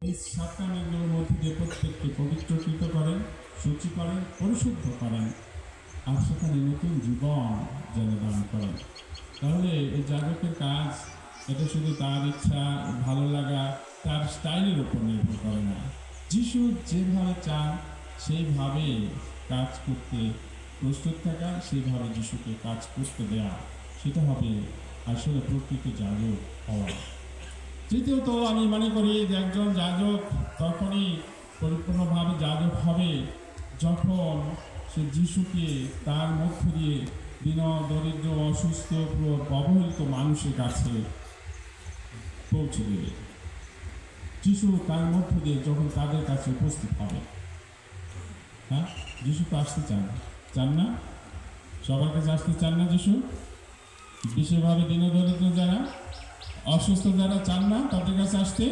এই সাতানের মধ্যে দিয়ে প্রত্যেককে পবিত্রকৃত করেন, সূচি করেন, পরিশুদ্ধ করেন, আর সেখানে নতুন জীবন যেন দান করেন। তাহলে এই যাজকের কাজ এটা শুধু তার ইচ্ছা, ভালো লাগা, তার স্টাইলের উপর নির্ভর করে না। যিশু যেভাবে চান সেইভাবে কাজ করতে প্রস্তুত থাকা, সেইভাবে যিশুকে কাজ করতে দেয়া, সেটা হবে আসলে প্রকৃত যাজক হওয়া। তৃতীয়ত আমি মনে করি যে একজন যাজক তখনই পরিপূর্ণভাবে যাজক হবে যখন সে যিশুকে তার মধ্য দিয়ে দীন দরিদ্র অসুস্থ অবহেলিত মানুষের কাছে পৌঁছে দেবে। যিশু তার মধ্য দিয়ে যখন তাদের কাছে উপস্থিত হবে। হ্যাঁ, যিশু তো আসতে চান না? সবার কাছে আসতে চান না যিশু? বিশেষভাবে দীন দরিদ্র যারা, অসুস্থ যারা চান না তাদের কাছে আসতে?